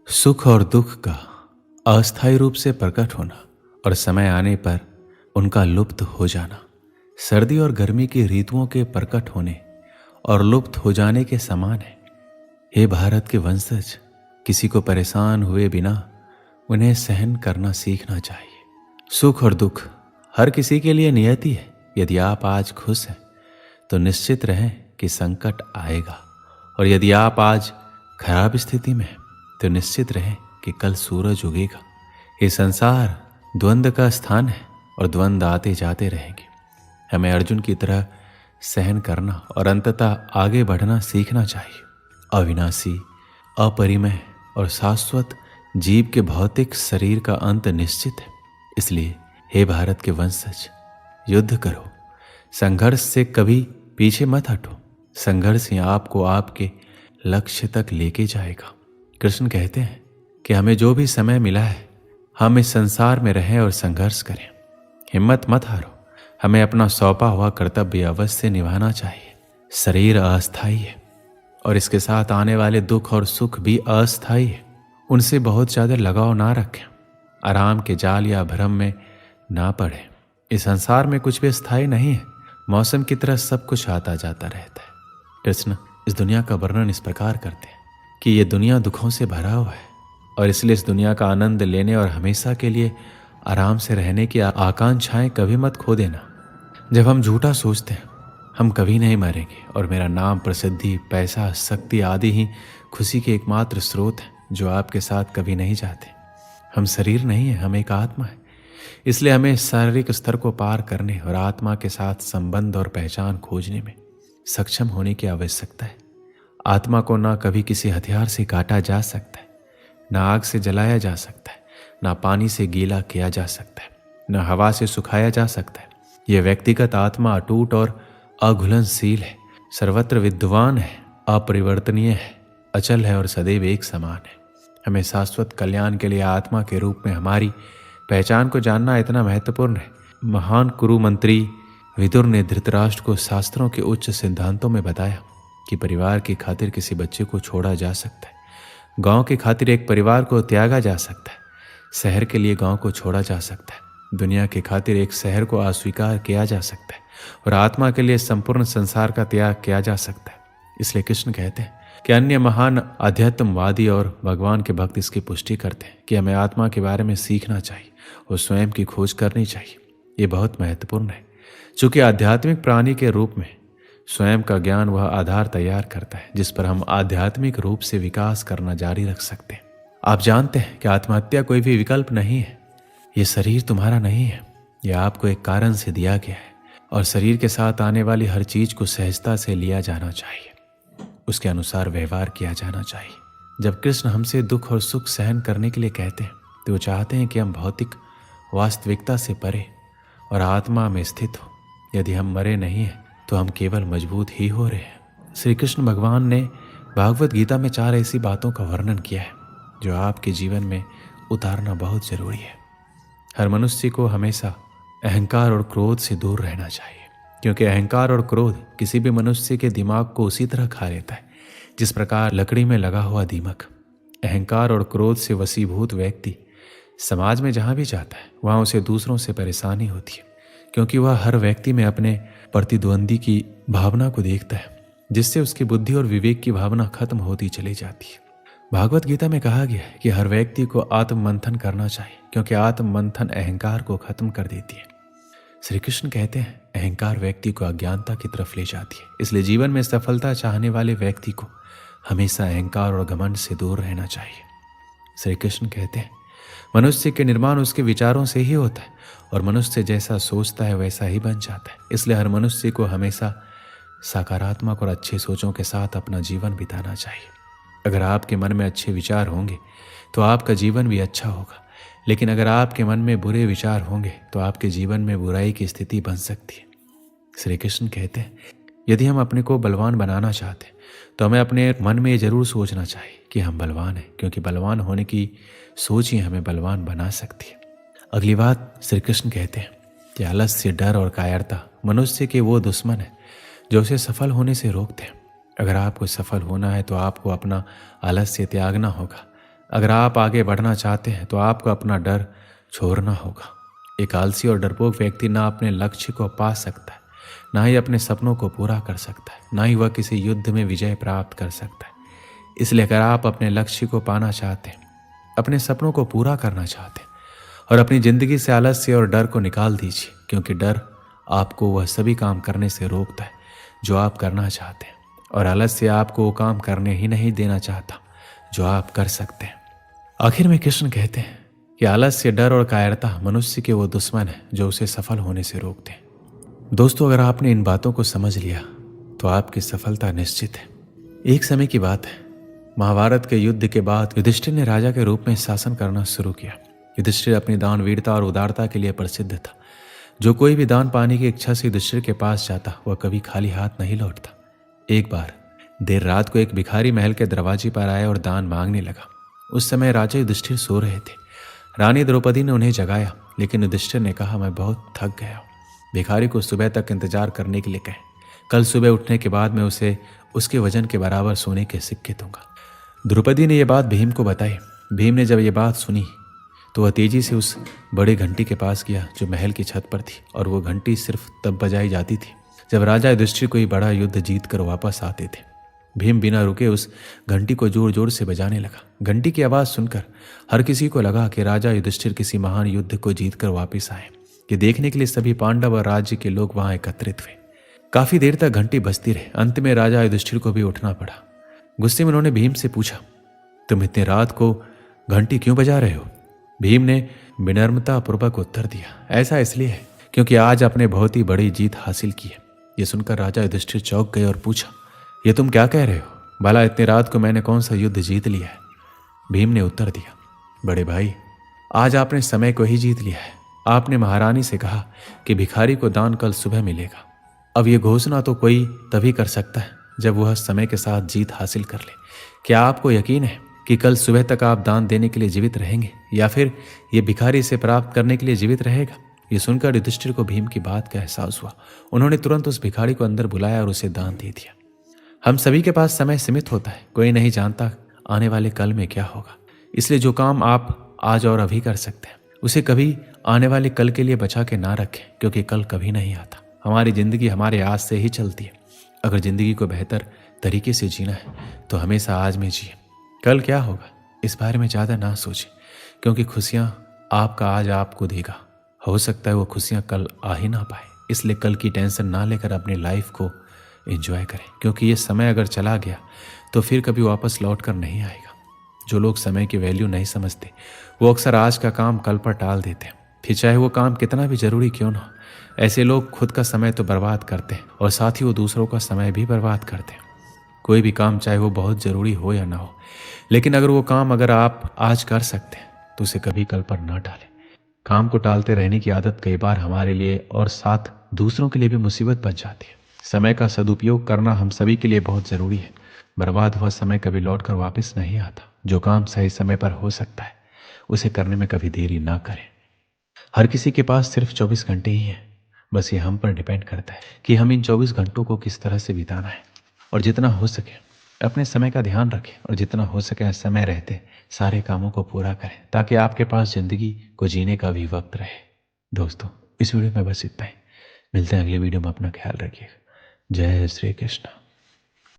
सुख और दुख का अस्थायी रूप से प्रकट होना और समय आने पर उनका लुप्त हो जाना सर्दी और गर्मी की ऋतुओं के प्रकट होने और लुप्त हो जाने के समान है। हे भारत के वंशज, किसी को परेशान हुए बिना उन्हें सहन करना सीखना चाहिए। सुख और दुख हर किसी के लिए नियति है। यदि आप आज खुश हैं तो निश्चित रहें कि संकट आएगा, और यदि आप आज खराब स्थिति में हैं तो निश्चित रहें कि कल सूरज उगेगा। ये संसार द्वंद्व का स्थान है और द्वंद्व आते जाते रहेंगे। हमें अर्जुन की तरह सहन करना और अंततः आगे बढ़ना सीखना चाहिए। अविनाशी, अपरिमेय और शाश्वत जीव के भौतिक शरीर का अंत निश्चित है। इसलिए हे भारत के वंशज, युद्ध करो। संघर्ष से कभी पीछे मत हटो। संघर्ष ही आपको आपके लक्ष्य तक लेके जाएगा। कृष्ण कहते हैं कि हमें जो भी समय मिला है हम इस संसार में रहें और संघर्ष करें। हिम्मत मत हारो। हमें अपना सौंपा हुआ कर्तव्य अवश्य निभाना चाहिए। शरीर अस्थायी है और इसके साथ आने वाले दुख और सुख भी अस्थायी है। उनसे बहुत ज़्यादा लगाव ना रखें। आराम के जाल या भ्रम में ना पड़े। इस संसार में कुछ भी स्थायी नहीं है। मौसम की तरह सब कुछ आता जाता रहता है। कृष्ण इस दुनिया का वर्णन इस प्रकार करते हैं कि ये दुनिया दुखों से भरा हुआ है और इसलिए इस दुनिया का आनंद लेने और हमेशा के लिए आराम से रहने की आकांक्षाएं कभी मत खो देना। जब हम झूठा सोचते हैं हम कभी नहीं मरेंगे और मेरा नाम, प्रसिद्धि, पैसा, शक्ति आदि ही खुशी के एकमात्र स्रोत हैं जो आपके साथ कभी नहीं जाते। हम शरीर नहीं है, हम एक आत्मा है। इसलिए हमें शारीरिक स्तर को पार करने और आत्मा के साथ संबंध और पहचान खोजने में सक्षम होने की आवश्यकता है। आत्मा को ना कभी किसी हथियार से काटा जा सकता है, ना आग से जलाया जा सकता है, ना पानी से गीला किया जा सकता है, ना हवा से सुखाया जा सकता है। यह व्यक्तिगत आत्मा अटूट और अघुलनशील है, सर्वत्र विद्यमान है, अपरिवर्तनीय है, अचल है और सदैव एक समान है। हमें शाश्वत कल्याण के लिए आत्मा के रूप में हमारी पहचान को जानना इतना महत्वपूर्ण है। महान कुरु मंत्री विदुर ने धृतराष्ट्र को शास्त्रों के उच्च सिद्धांतों में बताया कि परिवार की खातिर किसी बच्चे को छोड़ा जा सकता है, गांव की खातिर एक परिवार को त्यागा जा सकता है, शहर के लिए गांव को छोड़ा जा सकता है, दुनिया की खातिर एक शहर को अस्वीकार किया जा सकता है और आत्मा के लिए संपूर्ण संसार का त्याग किया जा सकता है। इसलिए कृष्ण कहते हैं कि अन्य महान अध्यात्मवादी और भगवान के भक्त इसकी पुष्टि करते हैं कि हमें आत्मा के बारे में सीखना चाहिए और स्वयं की खोज करनी चाहिए। ये बहुत महत्वपूर्ण है, चूँकि आध्यात्मिक प्राणी के रूप में स्वयं का ज्ञान वह आधार तैयार करता है जिस पर हम आध्यात्मिक रूप से विकास करना जारी रख सकते हैं। आप जानते हैं कि आत्महत्या कोई भी विकल्प नहीं है। ये शरीर तुम्हारा नहीं है, यह आपको एक कारण से दिया गया है और शरीर के साथ आने वाली हर चीज को सहजता से लिया जाना चाहिए, उसके अनुसार व्यवहार किया जाना चाहिए। जब कृष्ण हमसे दुख और सुख सहन करने के लिए कहते हैं तो वो चाहते हैं कि हम भौतिक वास्तविकता से परे और आत्मा में स्थित हो। यदि हम मरे नहीं हैं तो हम केवल मजबूत ही हो रहे हैं। श्री कृष्ण भगवान ने भागवत गीता में 4 ऐसी बातों का वर्णन किया है जो आपके जीवन में उतारना बहुत जरूरी है। हर मनुष्य को हमेशा अहंकार और क्रोध से दूर रहना चाहिए, क्योंकि अहंकार और क्रोध किसी भी मनुष्य के दिमाग को उसी तरह खा लेता है जिस प्रकार लकड़ी में लगा हुआ दीमक। अहंकार और क्रोध से वशीभूत व्यक्ति समाज में जहाँ भी जाता है वहाँ उसे दूसरों से परेशानी होती है, क्योंकि वह हर व्यक्ति में अपने प्रतिद्वंदी की भावना को देखता है, जिससे उसकी बुद्धि और विवेक की भावना खत्म होती चली जाती है। भागवत गीता में कहा गया है कि हर व्यक्ति को आत्म मंथन करना चाहिए, क्योंकि आत्म मंथन अहंकार को खत्म कर देती है। श्री कृष्ण कहते हैं अहंकार व्यक्ति को अज्ञानता की तरफ ले जाती है। इसलिए जीवन में सफलता चाहने वाले व्यक्ति को हमेशा अहंकार और घमंड से दूर रहना चाहिए। श्री कृष्ण कहते हैं मनुष्य के निर्माण उसके विचारों से ही होता है और मनुष्य जैसा सोचता है वैसा ही बन जाता है। इसलिए हर मनुष्य को हमेशा सकारात्मक और अच्छे सोचों के साथ अपना जीवन बिताना चाहिए। अगर आपके मन में अच्छे विचार होंगे तो आपका जीवन भी अच्छा होगा, लेकिन अगर आपके मन में बुरे विचार होंगे तो आपके जीवन में बुराई की स्थिति बन सकती है। श्री कृष्ण कहते हैं यदि हम अपने को बलवान बनाना चाहते हैं तो हमें अपने मन में ये जरूर सोचना चाहिए कि हम बलवान हैं, क्योंकि बलवान होने की सोच ही हमें बलवान बना सकती है। अगली बात श्री कृष्ण कहते हैं कि आलस्य, डर और कायरता मनुष्य के वो दुश्मन है जो उसे सफल होने से रोकते हैं। अगर आपको सफल होना है तो आपको अपना आलस्य त्यागना होगा, अगर आप आगे बढ़ना चाहते हैं तो आपको अपना डर छोड़ना होगा। एक आलसी और डरपोक व्यक्ति ना अपने लक्ष्य को पा सकता है, ना ही अपने सपनों को पूरा कर सकता है, ना ही वह किसी युद्ध में विजय प्राप्त कर सकता है। इसलिए अगर आप अपने लक्ष्य को पाना चाहते हैं, अपने सपनों को पूरा करना चाहते हैं और अपनी जिंदगी से आलस्य और डर को निकाल दीजिए, क्योंकि डर आपको वह सभी काम करने से रोकता है जो आप करना चाहते हैं, और आलस्य आपको वो काम करने ही नहीं देना चाहता जो आप कर सकते हैं। आखिर में कृष्ण कहते हैं कि आलस्य, डर और कायरता मनुष्य के वो दुश्मन हैं जो उसे सफल होने से रोकते हैं। दोस्तों, अगर आपने इन बातों को समझ लिया तो आपकी सफलता निश्चित है। एक समय की बात है, महाभारत के युद्ध के बाद युधिष्ठिर ने राजा के रूप में शासन करना शुरू किया। युधिष्ठिर अपनी दानवीरता और उदारता के लिए प्रसिद्ध था। जो कोई भी दान पाने की इच्छा से युधिष्ठिर के पास जाता, वह कभी खाली हाथ नहीं लौटता। एक बार देर रात को एक भिखारी महल के दरवाजे पर आया और दान मांगने लगा। उस समय राजा युधिष्ठिर सो रहे थे। रानी द्रौपदी ने उन्हें जगाया, लेकिन युधिष्ठिर ने कहा, मैं बहुत थक गया हूँ। भिखारी को सुबह तक इंतजार करने के लिए कहें। कल सुबह उठने के बाद मैं उसे उसके वजन के बराबर सोने के सिक्के दूंगा। द्रौपदी ने यह बात भीम को बताई। भीम ने जब यह बात सुनी तो वह तेजी से उस बड़ी घंटी के पास गया जो महल की छत पर थी, और वो घंटी सिर्फ तब बजाई जाती थी जब राजा युधिष्ठिर कोई बड़ा युद्ध जीत कर वापस आते थे। भीम बिना रुके उस घंटी को जोर जोर से बजाने लगा। घंटी की आवाज़ सुनकर हर किसी को लगा कि राजा युधिष्ठिर किसी महान युद्ध को जीत कर वापिस आए। ये देखने के लिए सभी पांडव और राज्य के लोग वहां एकत्रित हुए। काफी देर तक घंटी बजती रही। अंत में राजा युधिष्ठिर को भी उठना पड़ा। गुस्से में उन्होंने भीम से पूछा, तुम इतनी रात को घंटी क्यों बजा रहे हो? भीम ने विनम्रता पूर्वक उत्तर दिया, ऐसा इसलिए है क्योंकि आज आपने बहुत ही बड़ी जीत हासिल की है। यह सुनकर राजा युधिष्ठिर चौंक गए और पूछा, ये तुम क्या कह रहे हो? भला इतनी रात को मैंने कौन सा युद्ध जीत लिया है? भीम ने उत्तर दिया, बड़े भाई, आज आपने समय को ही जीत लिया है। आपने महारानी से कहा कि भिखारी को दान कल सुबह मिलेगा। अब यह घोषणा तो कोई तभी कर सकता है जब वह समय के साथ जीत हासिल कर ले। क्या आपको यकीन है कि कल सुबह तक आप दान देने के लिए जीवित रहेंगे, या फिर ये भिखारी से प्राप्त करने के लिए जीवित रहेगा? ये सुनकर युधिष्ठिर को भीम की बात का एहसास हुआ। उन्होंने तुरंत उस भिखारी को अंदर बुलाया और उसे दान दे दिया। हम सभी के पास समय सीमित होता है। कोई नहीं जानता आने वाले कल में क्या होगा। इसलिए जो काम आप आज और अभी कर सकते हैं, उसे कभी आने वाले कल के लिए बचा के ना रखें, क्योंकि कल कभी नहीं आता। हमारी जिंदगी हमारे आज से ही चलती है। अगर जिंदगी को बेहतर तरीके से जीना है तो हमेशा आज में जिए। कल क्या होगा इस बारे में ज़्यादा ना सोचें, क्योंकि खुशियाँ आपका आज आपको देगा। हो सकता है वो खुशियाँ कल आ ही ना पाए। इसलिए कल की टेंशन ना लेकर अपनी लाइफ को एंजॉय करें, क्योंकि ये समय अगर चला गया तो फिर कभी वापस लौट कर नहीं आएगा। जो लोग समय की वैल्यू नहीं समझते वो अक्सर आज का काम कल पर टाल देते हैं, फिर चाहे वो काम कितना भी जरूरी क्यों ना हो। ऐसे लोग खुद का समय तो बर्बाद करते हैं और साथ ही वो दूसरों का समय भी बर्बाद करते हैं। कोई भी काम चाहे वो बहुत ज़रूरी हो या ना हो, लेकिन अगर वो काम अगर आप आज कर सकते हैं तो उसे कभी कल पर ना टालें। काम को टालते रहने की आदत कई बार हमारे लिए और साथ दूसरों के लिए भी मुसीबत बन जाती है। समय का सदुपयोग करना हम सभी के लिए बहुत ज़रूरी है। बर्बाद हुआ समय कभी लौट कर वापस नहीं आता। जो काम सही समय पर हो सकता है उसे करने में कभी देरी ना करें। हर किसी के पास सिर्फ 24 घंटे ही हैं। बस ये हम पर डिपेंड करता है कि हम इन 24 घंटों को किस तरह से बिताना है। और जितना हो सके अपने समय का ध्यान रखें, और जितना हो सके समय रहते सारे कामों को पूरा करें, ताकि आपके पास ज़िंदगी को जीने का भी वक्त रहे। दोस्तों, इस वीडियो में बस इतना ही। मिलते हैं अगले वीडियो में। अपना ख्याल रखिएगा। जय श्री कृष्ण।